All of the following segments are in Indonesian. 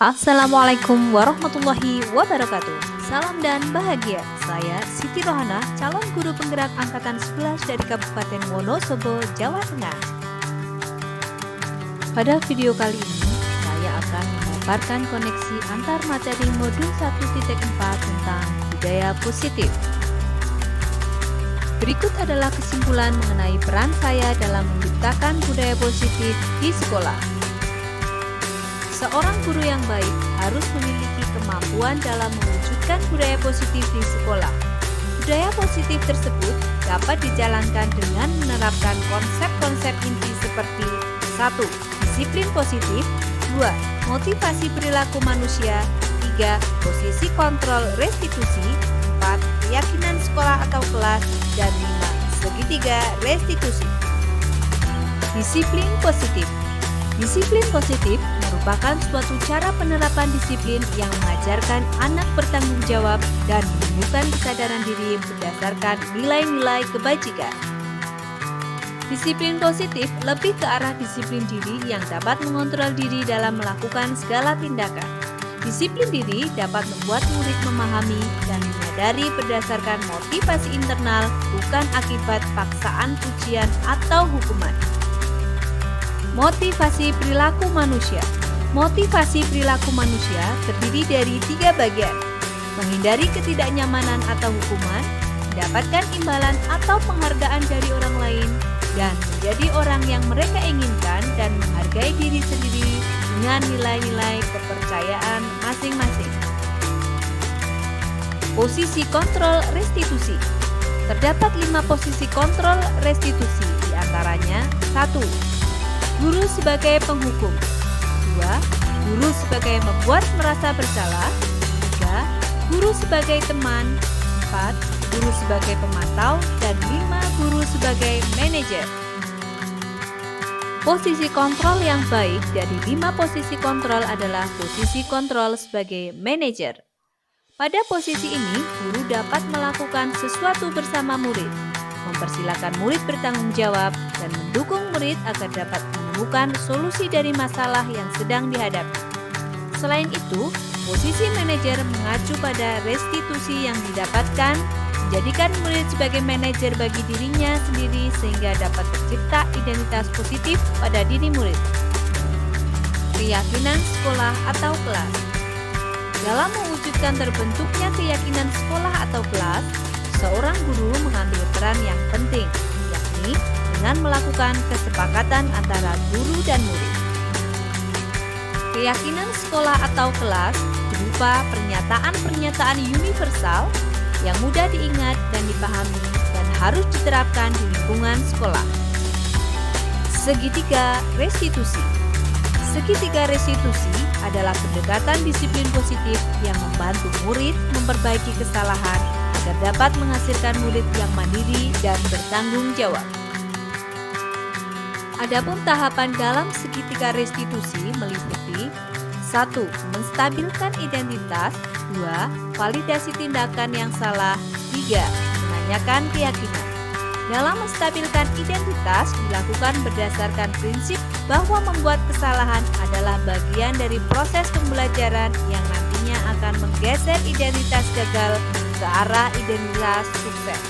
Assalamualaikum warahmatullahi wabarakatuh. Salam dan bahagia. Saya Siti Rohana, calon guru penggerak angkatan 11 dari Kabupaten Wonosobo, Jawa Tengah. Pada video kali ini, saya akan memaparkan koneksi antar materi modul 1.4 tentang budaya positif. Berikut adalah kesimpulan mengenai peran saya dalam menciptakan budaya positif di sekolah. Seorang guru yang baik harus memiliki kemampuan dalam mewujudkan budaya positif di sekolah. Budaya positif tersebut dapat dijalankan dengan menerapkan konsep-konsep inti seperti 1. Disiplin positif, 2. Motivasi perilaku manusia, 3. Posisi kontrol restitusi, 4. Keyakinan sekolah atau kelas, dan 5. Segitiga restitusi. Disiplin positif. Disiplin positif merupakan suatu cara penerapan disiplin yang mengajarkan anak bertanggung jawab dan menumbuhkan kesadaran diri berdasarkan nilai-nilai kebajikan. Disiplin positif lebih ke arah disiplin diri yang dapat mengontrol diri dalam melakukan segala tindakan. Disiplin diri dapat membuat murid memahami dan menyadari berdasarkan motivasi internal, bukan akibat paksaan, pujian, atau hukuman. Motivasi perilaku manusia. Motivasi perilaku manusia terdiri dari 3 bagian: menghindari ketidaknyamanan atau hukuman, mendapatkan imbalan atau penghargaan dari orang lain, dan menjadi orang yang mereka inginkan dan menghargai diri sendiri dengan nilai-nilai kepercayaan masing-masing. Posisi kontrol restitusi. Terdapat 5 posisi kontrol restitusi, diantaranya 1. Guru sebagai penghukum, 2. Guru sebagai membuat merasa bersalah, 3. Guru sebagai teman, 4. Guru sebagai pemantau, dan 5. Guru sebagai manajer. Posisi kontrol yang baik dari 5 posisi kontrol adalah posisi kontrol sebagai manajer. Pada posisi ini, guru dapat melakukan sesuatu bersama murid, mempersilakan murid bertanggung jawab, dan mendukung murid agar dapat menemukan solusi dari masalah yang sedang dihadapi. Selain itu, posisi manajer mengacu pada restitusi yang didapatkan, menjadikan murid sebagai manajer bagi dirinya sendiri sehingga dapat tercipta identitas positif pada diri murid. Keyakinan sekolah atau kelas. Dalam mewujudkan terbentuknya keyakinan sekolah atau kelas, seorang guru mengambil peran yang penting, yakni dengan melakukan kesepakatan antara guru dan murid. Keyakinan sekolah atau kelas berupa pernyataan-pernyataan universal yang mudah diingat dan dipahami dan harus diterapkan di lingkungan sekolah. Segitiga restitusi. Segitiga restitusi adalah pendekatan disiplin positif yang membantu murid memperbaiki kesalahan agar dapat menghasilkan murid yang mandiri dan bertanggung jawab. Adapun tahapan dalam segitiga restitusi meliputi 1. Menstabilkan identitas, 2. Validasi tindakan yang salah, 3. Menanyakan keyakinan. Dalam menstabilkan identitas dilakukan berdasarkan prinsip bahwa membuat kesalahan adalah bagian dari proses pembelajaran yang nantinya akan menggeser identitas gagal ke arah identitas sukses.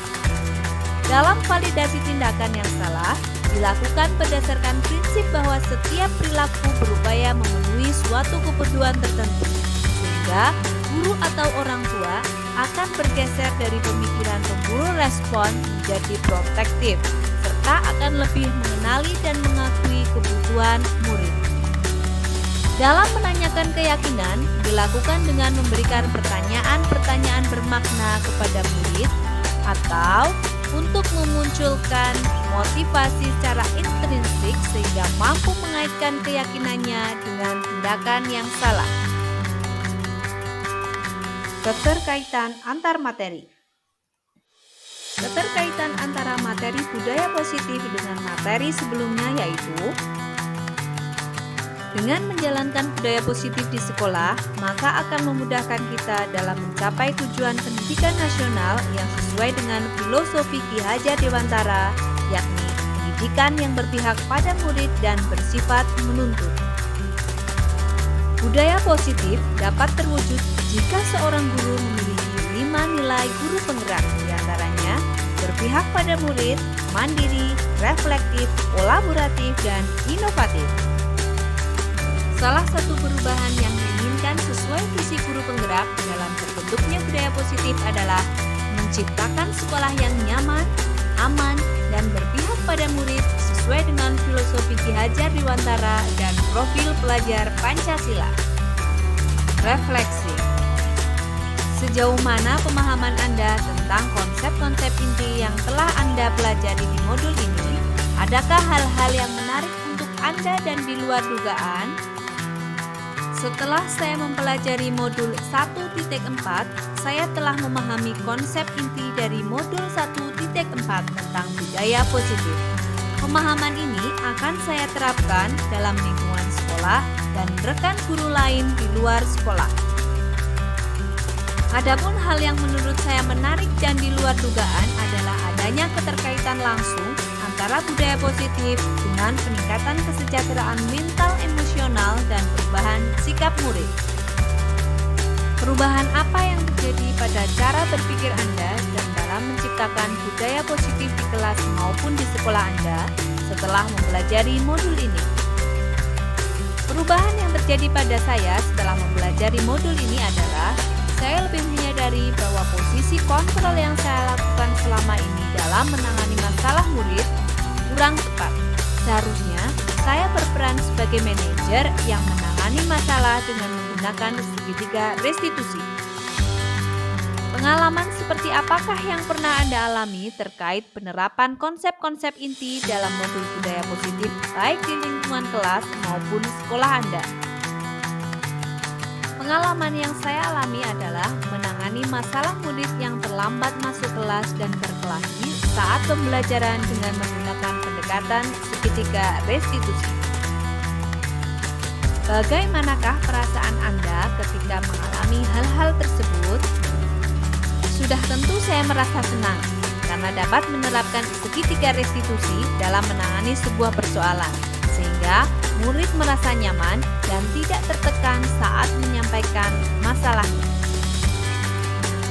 Dalam validasi tindakan yang salah dilakukan berdasarkan prinsip bahwa setiap perilaku berupaya memenuhi suatu kebutuhan tertentu, sehingga guru atau orang tua akan bergeser dari pemikiran pemburu respon menjadi protektif, serta akan lebih mengenali dan mengakui kebutuhan murid. Dalam menanyakan keyakinan, dilakukan dengan memberikan pertanyaan-pertanyaan bermakna kepada murid atau untuk memunculkan motivasi secara intrinsik sehingga mampu mengaitkan keyakinannya dengan tindakan yang salah. Keterkaitan antar materi. Keterkaitan antara materi budaya positif dengan materi sebelumnya yaitu dengan menjalankan budaya positif di sekolah, maka akan memudahkan kita dalam mencapai tujuan pendidikan nasional yang sesuai dengan filosofi Ki Hajar Dewantara, yakni pendidikan yang berpihak pada murid dan bersifat menuntut. Budaya positif dapat terwujud jika seorang guru memiliki 5 nilai guru penggerak, diantaranya berpihak pada murid, mandiri, reflektif, kolaboratif, dan inovatif. Salah satu perubahan yang diinginkan sesuai visi guru penggerak dalam terbentuknya budaya positif adalah menciptakan sekolah yang nyaman, aman, dan berpihak pada murid sesuai dengan filosofi Ki Hajar Dewantara dan profil pelajar Pancasila. Refleksi. Sejauh mana pemahaman Anda tentang konsep-konsep inti yang telah Anda pelajari di modul ini? Adakah hal-hal yang menarik untuk Anda dan di luar dugaan? Setelah saya mempelajari modul 1.4, saya telah memahami konsep inti dari modul 1.4 tentang budaya positif. Pemahaman ini akan saya terapkan dalam lingkungan sekolah dan rekan guru lain di luar sekolah. Adapun hal yang menurut saya menarik dan di luar dugaan adalah adanya keterkaitan langsung antara budaya positif dengan peningkatan kesejahteraan mental, emosional, dan perubahan sikap murid. Perubahan apa yang terjadi pada cara berpikir Anda dan dalam menciptakan budaya positif di kelas maupun di sekolah Anda setelah mempelajari modul ini? Perubahan yang terjadi pada saya setelah mempelajari modul ini adalah saya lebih menyadari bahwa posisi kontrol yang saya lakukan selama ini dalam menangani masalah murid kurang tepat. Seharusnya saya berperan sebagai manajer yang menangani masalah dengan menggunakan segitiga restitusi. Pengalaman seperti apakah yang pernah Anda alami terkait penerapan konsep-konsep inti dalam modul budaya positif baik di lingkungan kelas maupun sekolah Anda? Pengalaman yang saya alami adalah menangani masalah murid yang terlambat masuk kelas dan berkelahi saat pembelajaran dengan menggunakan pendekatan segitiga restitusi. Bagaimanakah perasaan Anda ketika mengalami hal-hal tersebut? Sudah tentu saya merasa senang karena dapat menerapkan segitiga restitusi dalam menangani sebuah persoalan, sehingga murid merasa nyaman dan tidak tertekan saat menyampaikan masalahnya.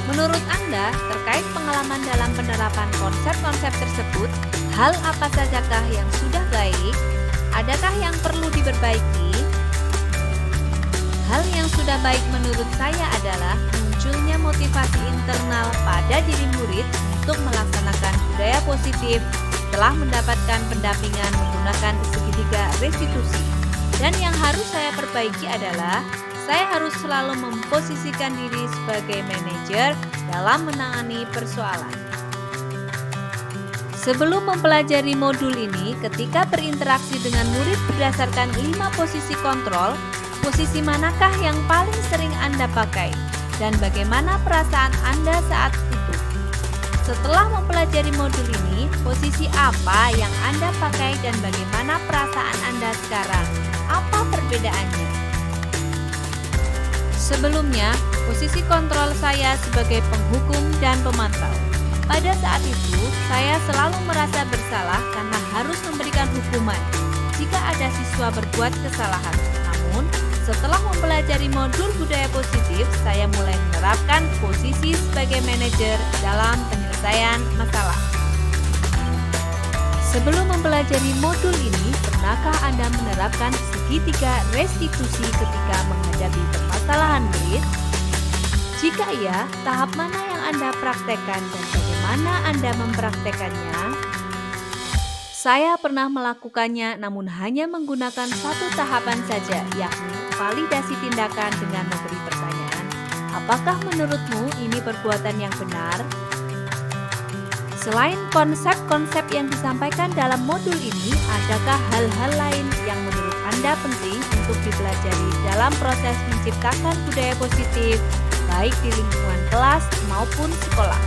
Menurut Anda, terkait pengalaman dalam penerapan konsep-konsep tersebut, hal apa sajakah yang sudah baik? Adakah yang perlu diperbaiki? Hal yang sudah baik menurut saya adalah munculnya motivasi internal pada diri murid untuk melaksanakan budaya positif setelah mendapatkan pendampingan menggunakan segitiga restitusi. Dan yang harus saya perbaiki adalah saya harus selalu memposisikan diri sebagai manajer dalam menangani persoalan. Sebelum mempelajari modul ini, ketika berinteraksi dengan murid berdasarkan 5 posisi kontrol, posisi manakah yang paling sering Anda pakai? Dan bagaimana perasaan Anda saat itu? Setelah mempelajari modul ini, posisi apa yang Anda pakai dan bagaimana perasaan Anda sekarang? Apa perbedaannya? Sebelumnya, posisi kontrol saya sebagai penghukum dan pemantau. Pada saat itu, saya selalu merasa bersalah karena harus memberikan hukuman jika ada siswa berbuat kesalahan. Namun, setelah mempelajari modul budaya positif, saya mulai menerapkan posisi sebagai manajer dalam penyelesaian masalah. Sebelum mempelajari modul ini, pernahkah Anda menerapkan segitiga restitusi ketika menghadapi permasalahan murid? Jika iya, tahap mana yang Anda praktekkan dan bagaimana Anda mempraktekannya? Saya pernah melakukannya namun hanya menggunakan satu tahapan saja, yakni validasi tindakan dengan memberi pertanyaan. Apakah menurutmu ini perbuatan yang benar? Selain konsep-konsep yang disampaikan dalam modul ini, adakah hal-hal lain yang menurut Anda penting untuk dipelajari dalam proses menciptakan budaya positif, baik di lingkungan kelas maupun sekolah?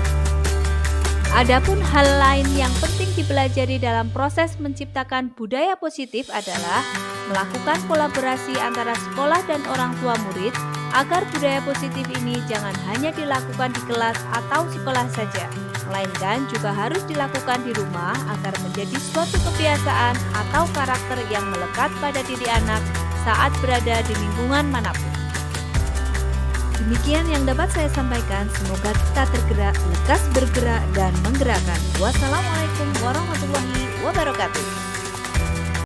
Adapun hal lain yang penting dipelajari dalam proses menciptakan budaya positif adalah melakukan kolaborasi antara sekolah dan orang tua murid agar budaya positif ini jangan hanya dilakukan di kelas atau sekolah saja, melainkan juga harus dilakukan di rumah agar menjadi suatu kebiasaan atau karakter yang melekat pada diri anak saat berada di lingkungan manapun. Demikian yang dapat saya sampaikan, semoga kita tergerak, lekas bergerak, dan menggerakkan. Wassalamualaikum warahmatullahi wabarakatuh.